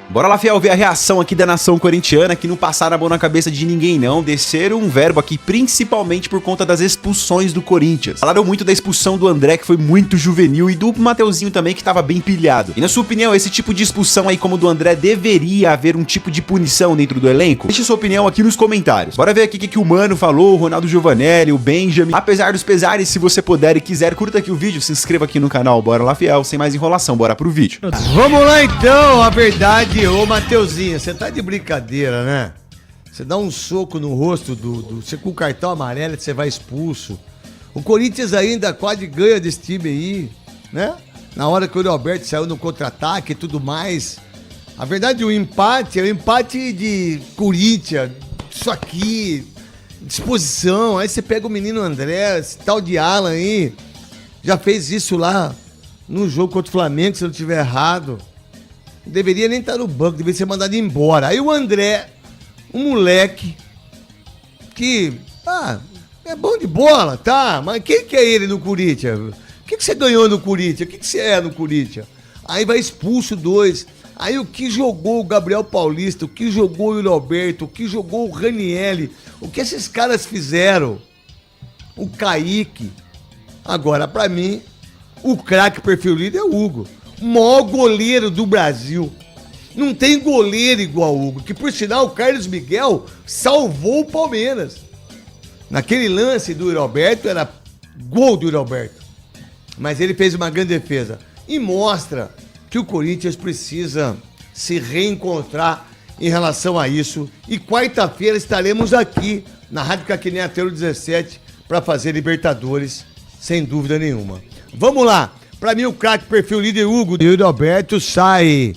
Bora lá, fiel, ver a reação aqui da nação corintiana, que não passaram a mão na cabeça de ninguém não, desceram um verbo aqui, principalmente por conta das expulsões do Corinthians. Falaram muito da expulsão do André, que foi muito juvenil, e do Mateuzinho também, que tava bem pilhado. E na sua opinião, esse tipo de expulsão aí, como o do André, deveria haver um tipo de punição dentro do elenco? Deixe sua opinião aqui nos comentários. Bora ver aqui o que o Mano falou, o Ronaldo Giovanelli, o Benjamin. Apesar dos pesares, se você puder e quiser, curta aqui o vídeo, se inscreva aqui no canal. Bora lá, fiel, sem mais enrolação, bora pro vídeo. Vamos lá então, a verdade, ô Mateuzinho, você tá de brincadeira, né? Você dá um soco no rosto você com o cartão amarelo, você vai expulso. O Corinthians ainda quase ganha desse time aí, né? Na hora que o Roberto saiu no contra-ataque e tudo mais. A verdade, o empate é o empate de Corinthians, isso aqui, disposição. Aí você pega o menino André, esse tal de Alan aí, já fez isso lá no jogo contra o Flamengo, se eu não estiver errado. Não deveria nem estar no banco, deveria ser mandado embora. Aí o André, um moleque que, é bom de bola, tá? Mas quem que é ele no Corinthians? O que você ganhou no Corinthians? O que você é no Corinthians? Aí vai expulso dois. Aí o que jogou o Gabriel Paulista, o que jogou o Roberto, o que jogou o Ranielli, o que esses caras fizeram? O Kaique. Agora, pra mim, o craque perfil líder é o Hugo. O maior goleiro do Brasil. Não tem goleiro igual o Hugo, que por sinal o Carlos Miguel salvou o Palmeiras. Naquele lance do Roberto, era gol do Roberto. Mas ele fez uma grande defesa. E mostra que o Corinthians precisa se reencontrar em relação a isso. E quarta-feira estaremos aqui na Rádio Caquiné Ateiro 17 para fazer Libertadores, sem dúvida nenhuma. Vamos lá. Pra mim, o craque perfil líder Hugo e o Roberto sai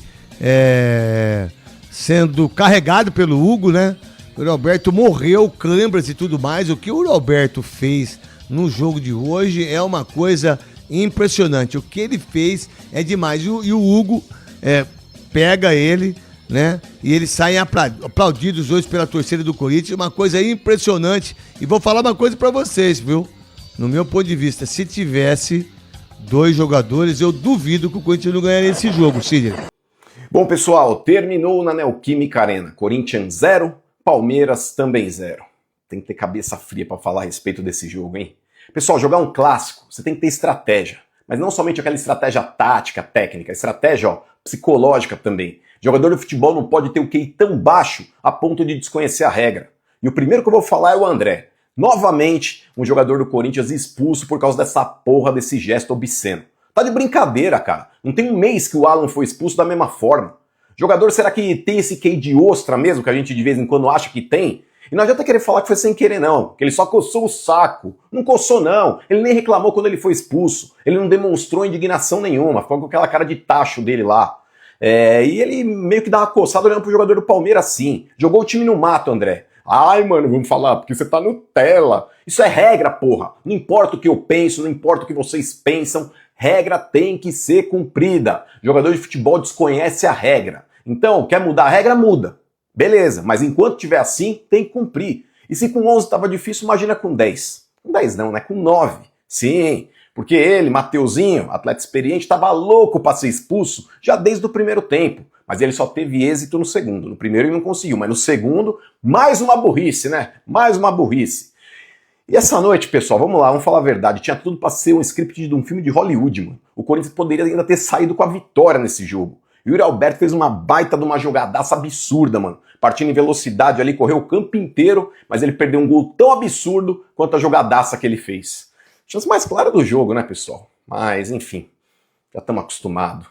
sendo carregado pelo Hugo, né? O Roberto morreu, câimbras e tudo mais. O que o Roberto fez no jogo de hoje é uma coisa impressionante. O que ele fez é demais. E o Hugo pega ele, né? E eles saem aplaudidos hoje pela torcida do Corinthians. Uma coisa impressionante. E vou falar uma coisa pra vocês, viu? No meu ponto de vista, se tivesse dois jogadores, eu duvido que o Corinthians não ganharia esse jogo, Sidney. Bom, pessoal, terminou na Neoquímica Arena. Corinthians 0, Palmeiras também 0. Tem que ter cabeça fria para falar a respeito desse jogo, hein? Pessoal, jogar um clássico, você tem que ter estratégia. Mas não somente aquela estratégia tática, técnica, estratégia psicológica também. Jogador de futebol não pode ter o QI tão baixo a ponto de desconhecer a regra. E o primeiro que eu vou falar é o André. Novamente, um jogador do Corinthians expulso por causa dessa porra desse gesto obsceno. Tá de brincadeira, cara. Não tem um mês que o Alan foi expulso da mesma forma. Jogador, será que tem esse QI de ostra mesmo, que a gente de vez em quando acha que tem? E não adianta querer falar que foi sem querer, não. Que ele só coçou o saco. Não coçou, não. Ele nem reclamou quando ele foi expulso. Ele não demonstrou indignação nenhuma. Ficou com aquela cara de tacho dele lá. E ele meio que dá uma coçada olhando pro jogador do Palmeiras assim. Jogou o time no mato, André. Ai, mano, vamos falar, porque você tá Nutella. Isso é regra, porra. Não importa o que eu penso, não importa o que vocês pensam, regra tem que ser cumprida. Jogador de futebol desconhece a regra. Então, quer mudar a regra? Muda. Beleza, mas enquanto tiver assim, tem que cumprir. E se com 11 tava difícil, imagina com 10. Com 10 não, né? Com 9. Sim, porque ele, Mateuzinho, atleta experiente, tava louco pra ser expulso já desde o primeiro tempo. Mas ele só teve êxito no segundo. No primeiro ele não conseguiu, mas no segundo, mais uma burrice, né? Mais uma burrice. E essa noite, pessoal, vamos lá, vamos falar a verdade. Tinha tudo pra ser um script de um filme de Hollywood, mano. O Corinthians poderia ainda ter saído com a vitória nesse jogo. E o Yuri Alberto fez uma baita de uma jogadaça absurda, mano. Partindo em velocidade ali, correu o campo inteiro, mas ele perdeu um gol tão absurdo quanto a jogadaça que ele fez. Chance mais clara do jogo, né, pessoal? Mas, enfim, já estamos acostumados.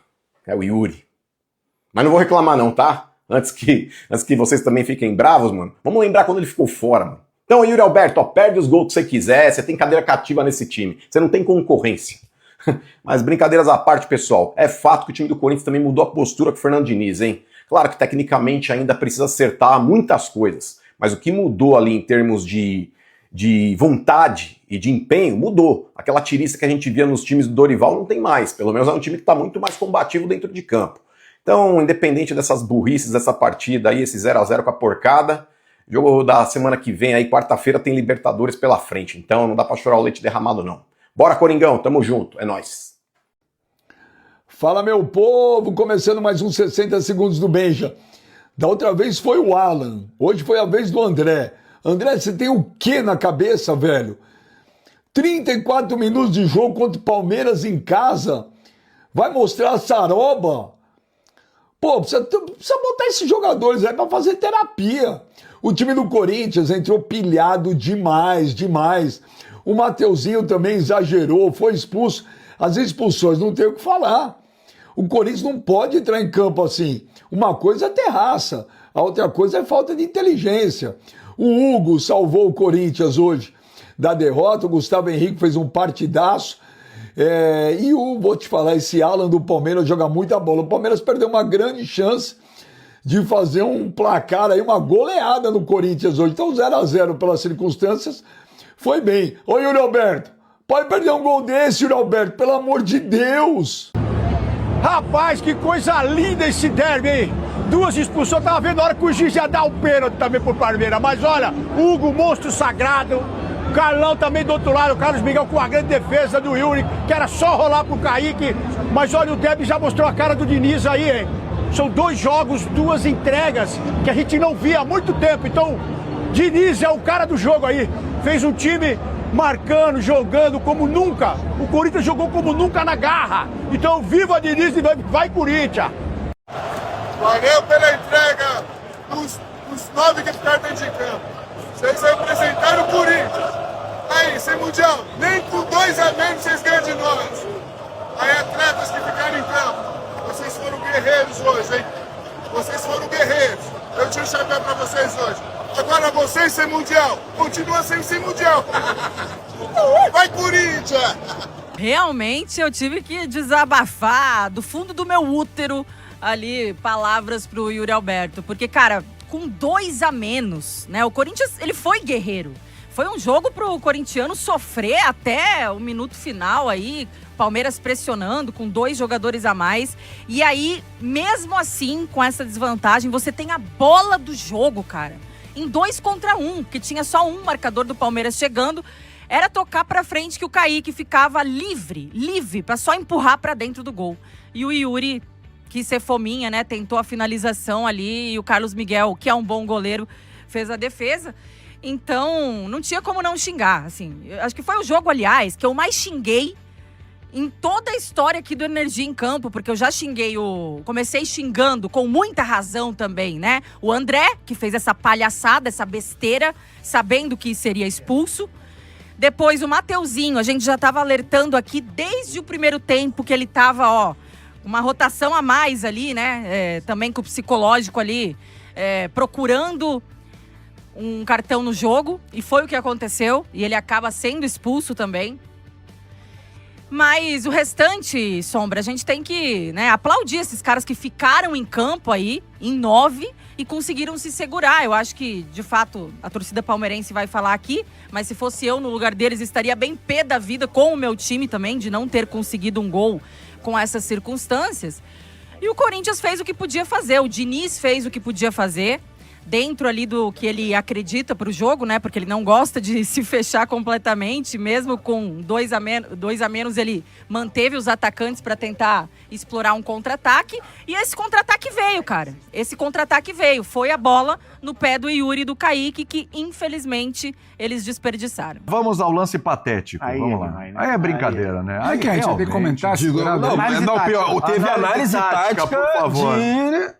É o Yuri. Mas não vou reclamar não, tá? Antes que vocês também fiquem bravos, mano. Vamos lembrar quando ele ficou fora, mano. Então, Yuri Alberto, perde os gols que você quiser, você tem cadeira cativa nesse time. Você não tem concorrência. Mas brincadeiras à parte, pessoal, é fato que o time do Corinthians também mudou a postura com o Fernando Diniz, hein? Claro que tecnicamente ainda precisa acertar muitas coisas, mas o que mudou ali em termos de vontade e de empenho, mudou. Aquela tirista que a gente via nos times do Dorival não tem mais, pelo menos é um time que está muito mais combativo dentro de campo. Então, independente dessas burrices dessa partida aí, esse 0x0 com a porcada, jogo da semana que vem aí, quarta-feira, tem Libertadores pela frente, então não dá pra chorar o leite derramado não. Bora, Coringão, tamo junto, é nóis. Fala, meu povo, começando mais uns 60 segundos do Benja. Da outra vez foi o Alan, hoje foi a vez do André. André, você tem o que na cabeça, velho? 34 minutos de jogo contra o Palmeiras em casa? Vai mostrar a saroba? Pô, precisa botar esses jogadores aí pra fazer terapia. O time do Corinthians entrou pilhado demais. O Mateuzinho também exagerou, foi expulso. As expulsões não tem o que falar. O Corinthians não pode entrar em campo assim. Uma coisa é ter raça, a outra coisa é falta de inteligência. O Hugo salvou o Corinthians hoje da derrota, o Gustavo Henrique fez um partidaço. Vou te falar, esse Alan do Palmeiras joga muita bola. O Palmeiras perdeu uma grande chance de fazer um placar aí, uma goleada no Corinthians hoje. Então 0-0 pelas circunstâncias, foi bem. Ô Yuri Alberto, pode perder um gol desse, Yuri Alberto, pelo amor de Deus! Rapaz, que coisa linda esse derby, hein? 2 expulsões, tava vendo a hora que o juiz ia dar o pênalti também pro Palmeiras. Mas olha, Hugo, monstro sagrado, Carlão também do outro lado, o Carlos Miguel com a grande defesa do Yuri, que era só rolar pro Kaique. Mas olha, o derby já mostrou a cara do Diniz aí, hein? São 2 jogos, 2 entregas que a gente não via há muito tempo. Então, Diniz é o cara do jogo aí. Fez um time marcando, jogando como nunca. O Corinthians jogou como nunca na garra. Então, viva Diniz e vai Corinthians! Valeu pela entrega dos 9 que ficaram dentro de campo. Vocês representaram o Corinthians. Aí, sem mundial, nem com 2 a menos vocês ganham de nós. Aí, atletas que ficaram em campo, vocês foram guerreiros hoje, hein? Vocês foram guerreiros. Eu tiro o chapéu pra vocês hoje. Agora vocês sem mundial, continua sem mundial. Vai Corinthians! Realmente eu tive que desabafar do fundo do meu útero ali palavras pro Yuri Alberto, porque, cara, com 2 a menos, né? O Corinthians, ele foi guerreiro. Foi um jogo pro corintiano sofrer até o minuto final aí, Palmeiras pressionando com 2 jogadores a mais. E aí, mesmo assim, com essa desvantagem, você tem a bola do jogo, cara. Em 2 contra 1, que tinha só um marcador do Palmeiras chegando, era tocar pra frente que o Kaique ficava livre, pra só empurrar pra dentro do gol. E o Yuri quis ser fominha, né? Tentou a finalização ali e o Carlos Miguel, que é um bom goleiro, fez a defesa. Então, não tinha como não xingar, assim. Acho que foi o jogo, aliás, que eu mais xinguei em toda a história aqui do Energia em Campo, porque eu já comecei xingando com muita razão também, né? O André, que fez essa palhaçada, essa besteira, sabendo que seria expulso. Depois o Mateuzinho, a gente já estava alertando aqui desde o primeiro tempo que ele estava, uma rotação a mais ali, né? Também com o psicológico ali, procurando um cartão no jogo. E foi o que aconteceu. E ele acaba sendo expulso também. Mas o restante, Sombra, a gente tem que, né, aplaudir esses caras que ficaram em campo aí, em 9, e conseguiram se segurar. Eu acho que, de fato, a torcida palmeirense vai falar aqui, mas se fosse eu no lugar deles, estaria bem pé da vida com o meu time também, de não ter conseguido um gol com essas circunstâncias. E o Corinthians fez o que podia fazer, o Diniz fez o que podia fazer, dentro ali do que ele acredita pro jogo, né? Porque ele não gosta de se fechar completamente, mesmo com 2 a menos, ele manteve os atacantes para tentar explorar um contra-ataque. E esse contra-ataque veio, cara. Esse contra-ataque veio. Foi a bola no pé do Yuri e do Kaique, que infelizmente eles desperdiçaram. Vamos ao lance patético. Vamos lá. Aí é brincadeira, né? Aí que a gente vai ter que comentar. Teve análise tática, por favor.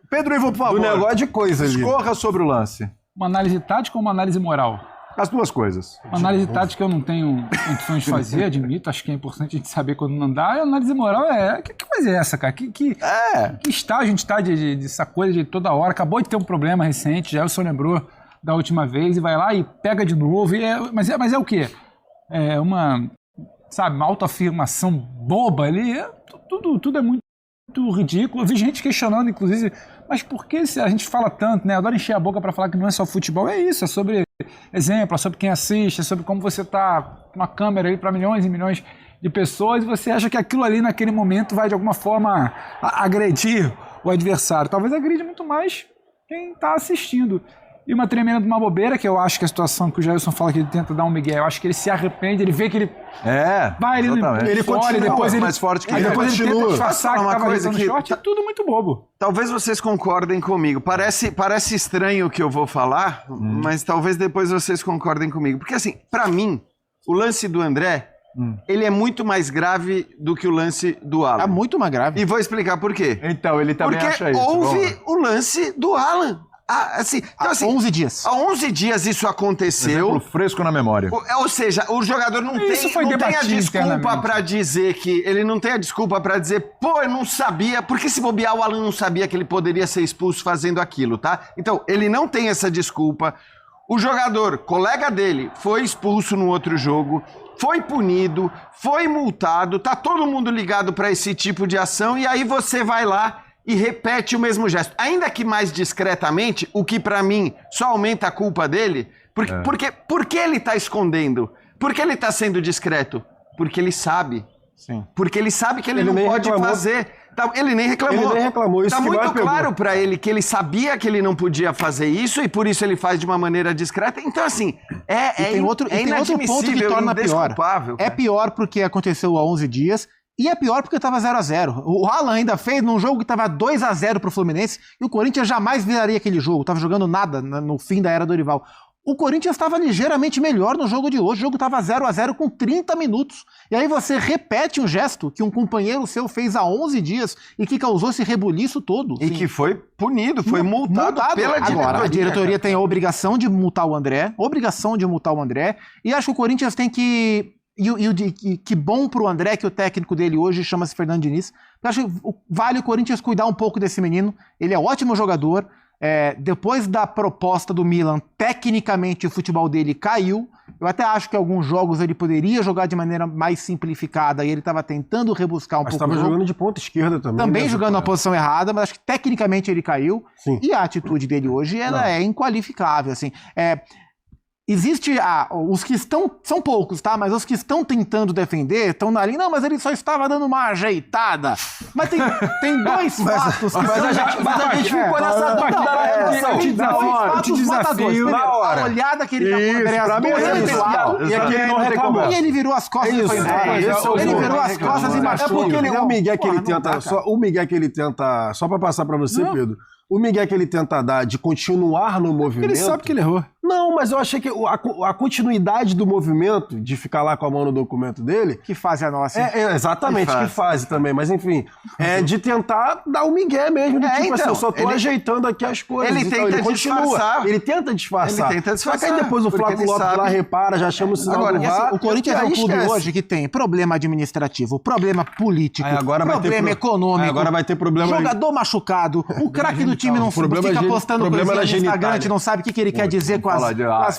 Pedro Ivo, por favor. Do negócio de coisa ali. Escorra sobre o lance. Uma análise tática ou uma análise moral? As duas coisas. Uma análise tática eu não tenho condições de fazer, admito. Acho que é importante a gente saber quando não dá. E a análise moral que coisa é essa, cara? Que estágio a gente está dessa coisa de toda hora? Acabou de ter um problema recente, já o senhor lembrou da última vez, e vai lá e pega de novo. Mas é o quê? É uma autoafirmação boba ali. Tudo é muito ridículo. Eu vi gente questionando, inclusive, mas por que a gente fala tanto, né? Adoro encher a boca para falar que não é só futebol. É isso, é sobre exemplo, é sobre quem assiste, é sobre como você tá com uma câmera aí para milhões e milhões de pessoas e você acha que aquilo ali naquele momento vai de alguma forma agredir o adversário. Talvez agride muito mais quem está assistindo. E uma tremenda de uma bobeira, que eu acho que a situação que o Jailson fala que ele tenta dar um migué, eu acho que ele se arrepende, ele vê que ele vai, ele continua, depois ele mais forte que aí ele. Depois ele tenta disfarçar que tava coisa no que short, é tudo muito bobo. Talvez vocês concordem comigo. Parece estranho o que eu vou falar, mas talvez depois vocês concordem comigo. Porque assim, pra mim, o lance do André, ele é muito mais grave do que o lance do Alan. É muito mais grave. E vou explicar por quê. Então, ele também acha isso. Porque houve o lance do Alan. Há 11 dias. Há 11 dias isso aconteceu. Exemplo fresco na memória. Ou seja, o jogador não tem a desculpa pra dizer que... Ele não tem a desculpa pra dizer, pô, eu não sabia. Porque se bobear, o Alan não sabia que ele poderia ser expulso fazendo aquilo, tá? Então, ele não tem essa desculpa. O jogador, colega dele, foi expulso no outro jogo, foi punido, foi multado, tá todo mundo ligado pra esse tipo de ação e aí você vai lá e repete o mesmo gesto. Ainda que mais discretamente, o que pra mim só aumenta a culpa dele, porque ele tá escondendo? Por que ele tá sendo discreto? Porque ele sabe. Sim. Porque ele sabe que ele não pode fazer. Ele nem reclamou. Ele nem reclamou. Isso tá que muito mais claro pra ele que ele sabia que ele não podia fazer isso e por isso ele faz de uma maneira discreta. Então, assim, tem outro ponto que torna pior. É pior porque aconteceu há 11 dias e é pior porque estava 0-0. O Alan ainda fez num jogo que estava 2-0 pro Fluminense e o Corinthians jamais viraria aquele jogo. Tava jogando nada no fim da era do Dorival. O Corinthians estava ligeiramente melhor no jogo de hoje. O jogo estava 0-0 com 30 minutos. E aí você repete um gesto que um companheiro seu fez há 11 dias e que causou esse rebuliço todo. E que foi punido, foi multado pela diretoria. Agora, a diretoria tem a obrigação de multar o André. E acho que o Corinthians tem que... que bom pro André que o técnico dele hoje chama-se Fernando Diniz. Eu acho que vale o Corinthians cuidar um pouco desse menino. Ele é ótimo jogador. Depois da proposta do Milan, tecnicamente o futebol dele caiu. Eu até acho que alguns jogos ele poderia jogar de maneira mais simplificada e ele estava tentando rebuscar mas pouco. Mas estava jogando de ponta esquerda também. Também jogando na posição errada, mas acho que tecnicamente ele caiu. Sim. E a atitude dele hoje é inqualificável. Assim. Existe os que estão, são poucos, tá? Mas os que estão tentando defender estão na linha, não, mas ele só estava dando uma ajeitada. Mas tem dois fatos que mas a gente ficou nessa dúvida. Eu te desafio na hora. A olhada que ele dá e ele virou as costas e foi embora. Ele virou as costas e machucou. É porque o Miguel que ele tenta, só pra passar pra você, Pedro, o Miguel que ele tenta dar de continuar no movimento... Ele sabe que ele errou. Não, mas eu achei que a continuidade do movimento, de ficar lá com a mão no documento dele... Que fase a nossa. Exatamente, que fase também, mas enfim, de tentar dar o Miguel mesmo, de tipo assim, eu só tô ajeitando aqui as coisas. Ele tenta disfarçar. Ele tenta disfarçar. Só que aí depois o Flávio Lopes lá repara, já chama o sinal do VAR. O Corinthians é um clube hoje que tem problema administrativo, problema político, problema econômico. Agora vai ter problema... Jogador machucado, o craque do time não fica postando coisa no Instagram, a gente não sabe o que ele quer dizer com as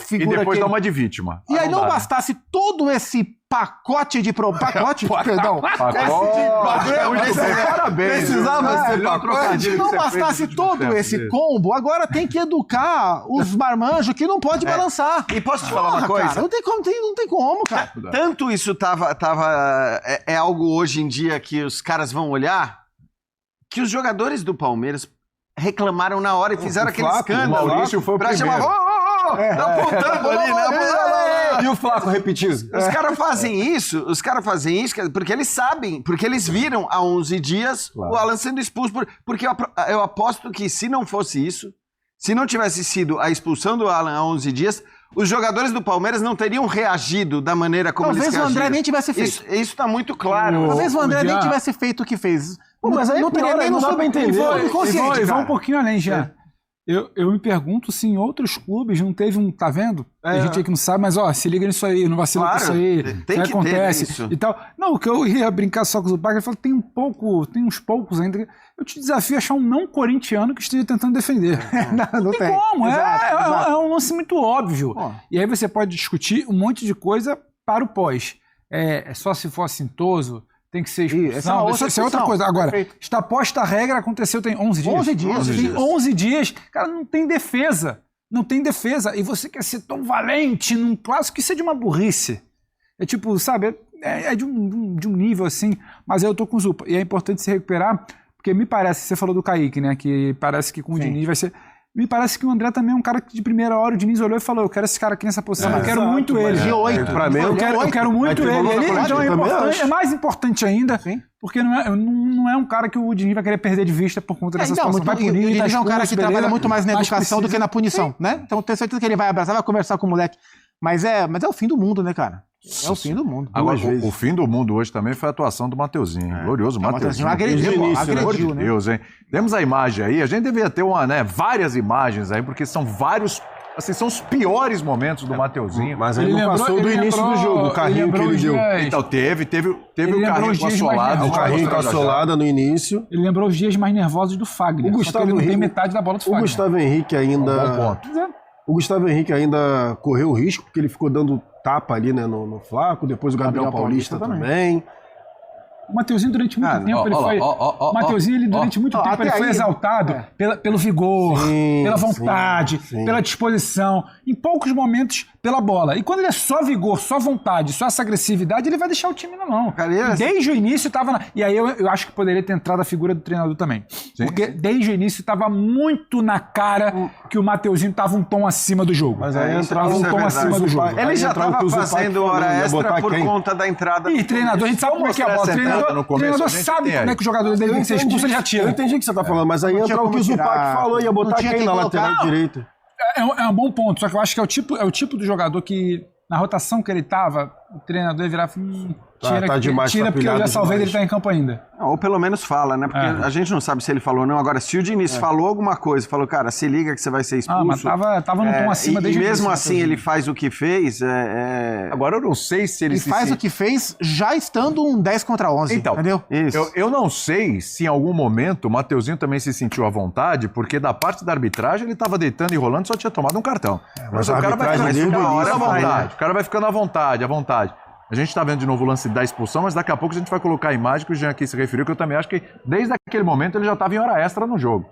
figuras. E depois dá uma de vítima. E aí não bastasse todo esse pacote de... Pacote? Perdão. Parabéns. Precisava ser pacote. Não bastasse todo esse combo, agora tem que educar os marmanjos que não pode balançar. E posso te falar uma coisa? Cara, não tem como, cara. Tanto isso é algo hoje em dia que os caras vão olhar, que os jogadores do Palmeiras reclamaram na hora e fizeram aquele escândalo. O Maurício foi o primeiro. Tá apontando ali, né? E o Flaco repetindo. Os caras fazem isso porque eles sabem, porque eles viram há 11 dias o Alan sendo expulso. Porque eu aposto que se não fosse isso, se não tivesse sido a expulsão do Alan há 11 dias, os jogadores do Palmeiras não teriam reagido da maneira como eles reagiram. Talvez o André nem tivesse feito. Isso tá muito claro. Talvez o André nem tivesse feito o que fez. Mas aí não teria nem não dá pra entender. E vai um pouquinho além já. Eu me pergunto se em outros clubes não teve um... Tá vendo? Tem gente aí que não sabe, mas se liga nisso aí, não vacila com isso aí. Tem que acontece isso. e tal. Não, o que eu ia brincar só com o Zupac, ele falou tem uns poucos ainda. Eu te desafio a achar um não corintiano que esteja tentando defender. Não tem como, é um lance muito óbvio. E aí você pode discutir um monte de coisa para o pós. Só se for assintoso, tem que ser expulsão. Isso é outra coisa. Agora, está posta a regra, aconteceu tem 11 dias. 11 dias. Tem 11 dias. Cara, não tem defesa. Não tem defesa. E você quer ser tão valente num clássico, isso é de uma burrice. É tipo, sabe, de um nível assim. Mas aí eu tô com o Zupa. E é importante se recuperar, porque me parece, você falou do Kaique, né? Que parece que com o Diniz vai ser... Me parece que o André também é um cara que de primeira hora o Diniz olhou e falou, eu quero esse cara aqui nessa posição, eu quero muito ele. De 8. Pra mim, eu quero muito ele. Então é mais importante ainda, porque não é um cara que o Diniz vai querer perder de vista por conta dessa situação. O Diniz é um cara que trabalha muito mais na educação do que na punição, né? Então tenho certeza que ele vai abraçar, vai conversar com o moleque. Mas é o fim do mundo, né, cara? É o fim do mundo. Agora, o fim do mundo hoje também foi a atuação do Mateuzinho. Glorioso Mateuzinho. Agrediu, né? Deus, hein? Temos a imagem aí. A gente deveria ter várias imagens aí, porque são vários... Assim, são os piores momentos do Mateuzinho. Mas ele não passou do início do jogo, o carrinho que ele deu. Então, teve o carrinho com a solada. O carrinho com a solada no início. Ele lembrou os dias mais nervosos do Fagner. O Gustavo Henrique não tem metade da bola do Fagner. O Gustavo Henrique ainda... Bom ponto. O Gustavo Henrique ainda correu o risco, porque ele ficou dando tapa ali, né, no Flaco. Depois o Gabriel Paulista também. O Mateuzinho, durante muito tempo, ele foi... O Mateuzinho, durante muito tempo, ele foi exaltado pelo vigor, pela vontade, pela disposição. Em poucos momentos, pela bola. E quando ele é só vigor, só vontade, só essa agressividade, ele vai deixar o time na mão. Desde o início estava... E aí eu acho que poderia ter entrado a figura do treinador também. Porque desde o início estava muito na cara que o Mateuzinho estava um tom acima do jogo. Mas aí entrava um tom acima do jogo. Ele já estava fazendo hora extra por conta da entrada... E treinador, a gente sabe como é que é a bola. O treinador sabe como é que o jogador dele tem que ser expulso, ele já tira. Eu entendi o que você tá falando, mas aí entra o que o Zupac falou, ia botar quem na lateral direita? É um bom ponto, só que eu acho que é o tipo do jogador que, na rotação que ele tava, o treinador ia virar tira porque eu já salvei ele tá em campo ainda. Ou pelo menos fala, né? Porque a gente não sabe se ele falou ou não. Agora, se o Diniz falou alguma coisa, falou, cara, se liga que você vai ser expulso. Mas tava num tom acima desde o início. E mesmo assim ele faz o que fez, Agora eu não sei se ele faz o que fez já estando um 10 contra 11, então, entendeu? Eu não sei se em algum momento o Mateuzinho também se sentiu à vontade, porque da parte da arbitragem ele tava deitando e rolando, só tinha tomado um cartão. Mas o cara vai ficando à vontade, à vontade. A gente tá vendo de novo o lance da expulsão, mas daqui a pouco a gente vai colocar a imagem que o Jean aqui se referiu, que eu também acho que desde aquele momento ele já estava em hora extra no jogo.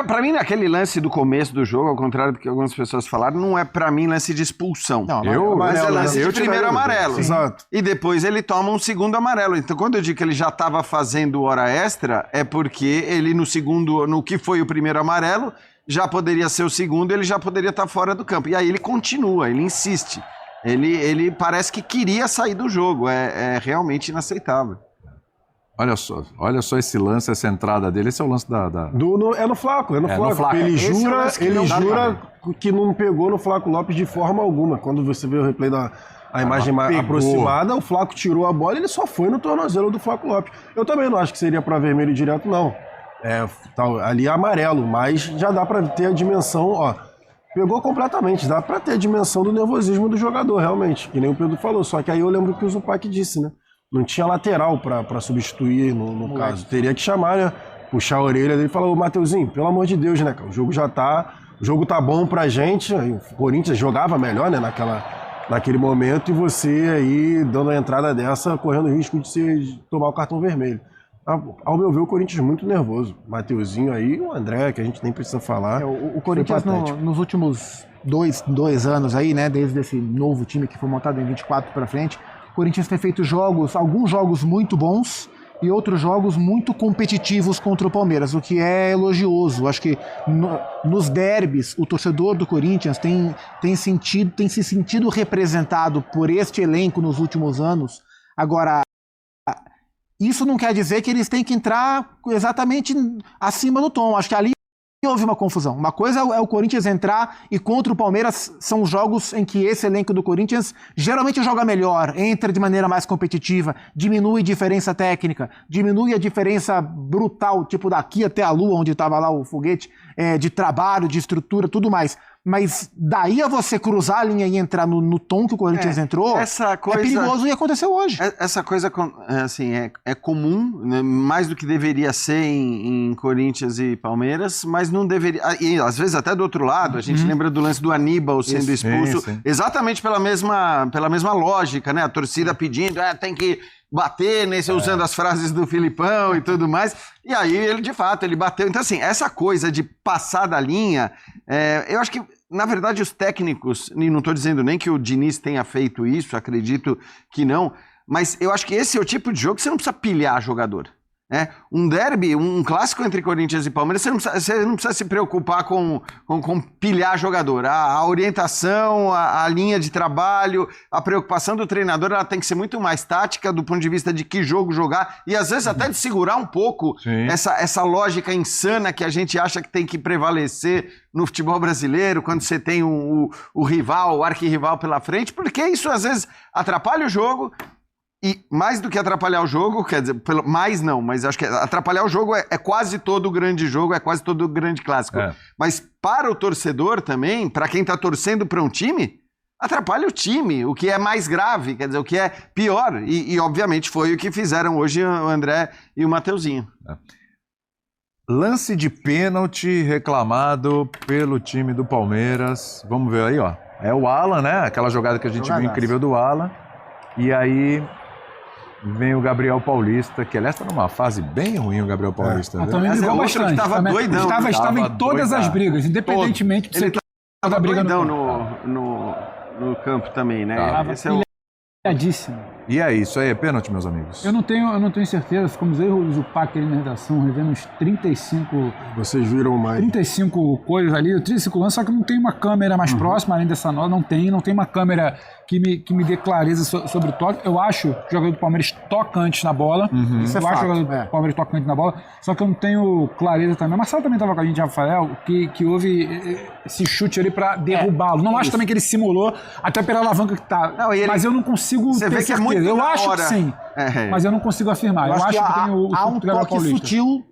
Pra mim, naquele lance do começo do jogo, ao contrário do que algumas pessoas falaram, não é pra mim lance de expulsão. Mas é lance de primeiro amarelo. Exato. E depois ele toma um segundo amarelo. Então, quando eu digo que ele já estava fazendo hora extra, é porque ele no que foi o primeiro amarelo, já poderia ser o segundo, ele já poderia estar fora do campo. E aí ele continua, ele insiste. Ele parece que queria sair do jogo, é realmente inaceitável. Olha só esse lance, essa entrada dele, esse é o lance É no Flaco. Ele jura que não pegou no Flaco Lopes de forma alguma. Quando você vê o replay a imagem aproximada, o Flaco tirou a bola e ele só foi no tornozelo do Flaco Lopes. Eu também não acho que seria para vermelho direto, não. Ali é amarelo, mas já dá para ter a dimensão, pegou completamente, dá pra ter a dimensão do nervosismo do jogador, realmente, que nem o Pedro falou, só que aí eu lembro que o Zupac disse, né? Não tinha lateral pra substituir no caso, teria que chamar, né? Puxar a orelha dele e falar, ô Mateuzinho, pelo amor de Deus, né, cara? O jogo tá bom pra gente, o Corinthians jogava melhor, né, naquele momento, e você aí dando a entrada dessa, correndo o risco de tomar o cartão vermelho. Ao meu ver, o Corinthians muito nervoso. Mateuzinho aí, o André, que a gente nem precisa falar. O Corinthians nos últimos dois anos aí, né, desde esse novo time que foi montado em 24 para frente, o Corinthians tem feito alguns jogos muito bons e outros jogos muito competitivos contra o Palmeiras, o que é elogioso. Acho que nos derbys, o torcedor do Corinthians tem se sentido representado por este elenco nos últimos anos. Agora, isso não quer dizer que eles têm que entrar exatamente acima do tom. Acho que ali houve uma confusão. Uma coisa é o Corinthians entrar e contra o Palmeiras são jogos em que esse elenco do Corinthians geralmente joga melhor, entra de maneira mais competitiva, diminui diferença técnica, diminui a diferença brutal, tipo daqui até a Lua, onde estava lá o foguete, de trabalho, de estrutura, tudo mais. Mas daí a você cruzar a linha e entrar no tom que o Corinthians entrou, é perigoso e aconteceu hoje. Essa coisa assim, é comum, né, mais do que deveria ser em Corinthians e Palmeiras, mas não deveria... E às vezes até do outro lado, a gente lembra do lance do Aníbal sendo expulso, exatamente pela mesma lógica, né? A torcida pedindo, tem que bater nesse, usando as frases do Filipão e tudo mais. E aí ele, de fato, ele bateu. Então, assim, essa coisa de passar da linha, eu acho que, na verdade, os técnicos, e não estou dizendo nem que o Diniz tenha feito isso, acredito que não, mas eu acho que esse é o tipo de jogo que você não precisa pilhar jogador. Um derby, um clássico entre Corinthians e Palmeiras, você não precisa se preocupar com pilhar jogador. A orientação, a linha de trabalho, a preocupação do treinador, ela tem que ser muito mais tática do ponto de vista de que jogo jogar e às vezes até de segurar um pouco essa lógica insana que a gente acha que tem que prevalecer no futebol brasileiro, quando você tem o rival, o arquirrival pela frente, porque isso às vezes atrapalha o jogo. E mais do que atrapalhar o jogo, quer dizer, mais não, mas acho que atrapalhar o jogo é quase todo grande jogo, é quase todo grande clássico. Mas para o torcedor também, para quem tá torcendo para um time, atrapalha o time, o que é mais grave, quer dizer, o que é pior. E obviamente foi o que fizeram hoje o André e o Mateuzinho. Lance de pênalti reclamado pelo time do Palmeiras. Vamos ver aí, ó. É o Alan, né? Aquela jogada que a gente viu incrível do Alan. E aí vem o Gabriel Paulista, que aliás está numa fase bem ruim o Gabriel Paulista. Também brigou bastante. Estava doidão. Estava em todas as brigas, independentemente de ele estava doidão no campo também, né? Esse é o... E é isso aí, é pênalti, meus amigos? Eu não tenho certeza, ficamos eu e o Zupac ali na redação, revendo uns 35... Vocês viram mais? 35 coisas ali, 35 lances, só que não tem uma câmera mais próxima, além dessa nota, não tem uma câmera que me dê clareza sobre o toque. Eu acho que o jogador do Palmeiras toca antes na bola, Isso é eu acho que o fato, jogador do Palmeiras toca antes na bola, só que eu não tenho clareza também. O Marcelo também estava com a gente, Rafael, que houve esse chute ali pra derrubá-lo. Não acho também que ele simulou, até pela alavanca que tá, mas eu não consigo ter certeza. Eu acho que sim, mas eu não consigo afirmar. Eu acho que tem há um toque sutil,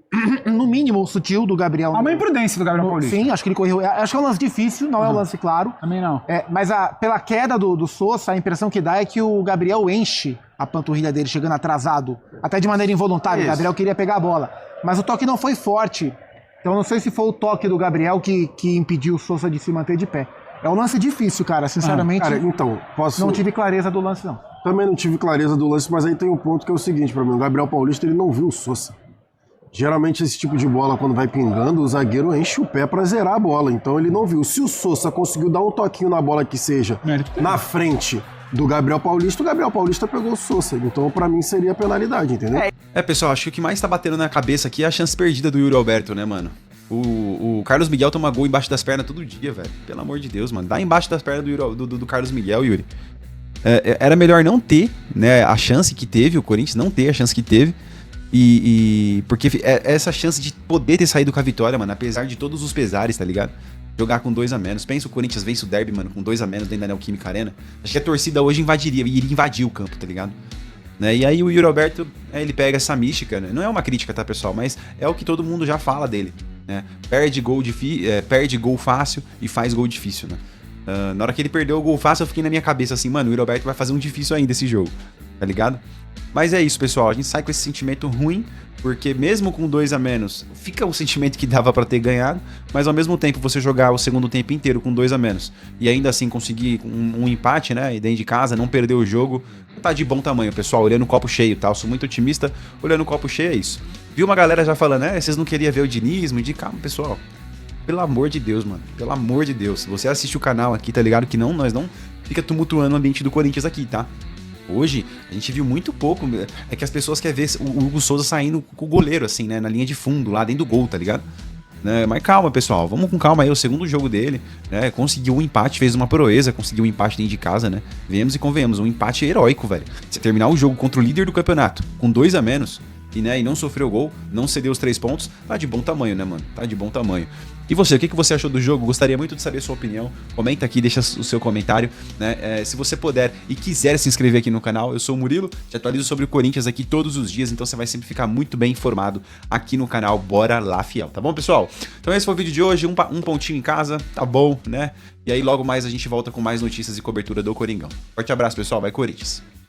no mínimo sutil do Gabriel. Há uma imprudência do Gabriel Paulista. Sim, acho que ele correu. Acho que é um lance difícil, não é um lance claro. Também não. Mas pela queda do Sousa, a impressão que dá é que o Gabriel enche a panturrilha dele, chegando atrasado, até de maneira involuntária. Isso. O Gabriel queria pegar a bola. Mas o toque não foi forte. Então não sei se foi o toque do Gabriel que impediu o Sousa de se manter de pé. É um lance difícil, cara. Sinceramente, cara, então, não tive clareza do lance, não. Também não tive clareza do lance, mas aí tem um ponto que é o seguinte pra mim. O Gabriel Paulista, ele não viu o Sousa. Geralmente esse tipo de bola, quando vai pingando, o zagueiro enche o pé pra zerar a bola. Então ele não viu. Se o Sousa conseguiu dar um toquinho na bola que seja na frente do Gabriel Paulista, o Gabriel Paulista pegou o Sousa. Então pra mim seria penalidade, entendeu? Pessoal, acho que o que mais tá batendo na cabeça aqui é a chance perdida do Yuri Alberto, né, mano? O Carlos Miguel toma gol embaixo das pernas todo dia, velho. Pelo amor de Deus, mano. Dá embaixo das pernas do Carlos Miguel, Yuri. Era melhor não ter, né, a chance que teve, o Corinthians não ter a chance que teve. Porque essa chance de poder ter saído com a vitória, mano, apesar de todos os pesares, tá ligado? Jogar com 2 a menos. Pensa o Corinthians vence o derby, mano, com 2 a menos dentro da Neoquímica Arena. Acho que a torcida hoje iria invadir o campo, tá ligado? Né? E aí o Yuri Alberto, ele pega essa mística, né? Não é uma crítica, tá, pessoal? Mas é o que todo mundo já fala dele, né? Perde gol fácil e faz gol difícil, né? Na hora que ele perdeu o gol fácil, eu fiquei na minha cabeça assim, mano, o Yuri Alberto vai fazer um difícil ainda esse jogo, tá ligado? Mas é isso, pessoal, a gente sai com esse sentimento ruim, porque mesmo com 2 a menos, fica o sentimento que dava pra ter ganhado, mas ao mesmo tempo você jogar o segundo tempo inteiro com 2 a menos e ainda assim conseguir um empate, né, dentro de casa, não perder o jogo, tá de bom tamanho, pessoal, olhando o copo cheio, tá? Eu sou muito otimista, olhando o copo cheio é isso. Viu uma galera já falando, vocês não queriam ver o Diniz, calma, pessoal. Pelo amor de Deus, mano. Pelo amor de Deus. Se você assiste o canal aqui, tá ligado que nós não fica tumultuando o ambiente do Corinthians aqui, tá? Hoje, a gente viu muito pouco. É que as pessoas querem ver o Hugo Souza saindo com o goleiro, assim, né? Na linha de fundo, lá dentro do gol, tá ligado? Né? Mas calma, pessoal. Vamos com calma aí. O segundo jogo dele, né? Conseguiu um empate, fez uma proeza, conseguiu um empate dentro de casa, né? Venhamos e convenhamos. Um empate heróico, velho. Você terminar o jogo contra o líder do campeonato com 2 a menos e não sofreu gol, não cedeu os 3 pontos, tá de bom tamanho, né, mano? Tá de bom tamanho. E você, o que você achou do jogo? Gostaria muito de saber a sua opinião. Comenta aqui, deixa o seu comentário, né? Se você puder e quiser se inscrever aqui no canal, eu sou o Murilo, te atualizo sobre o Corinthians aqui todos os dias, então você vai sempre ficar muito bem informado aqui no canal Bora Lá Fiel, tá bom, pessoal? Então esse foi o vídeo de hoje, um pontinho em casa, tá bom, né? E aí logo mais a gente volta com mais notícias e cobertura do Coringão. Forte abraço, pessoal, vai Corinthians!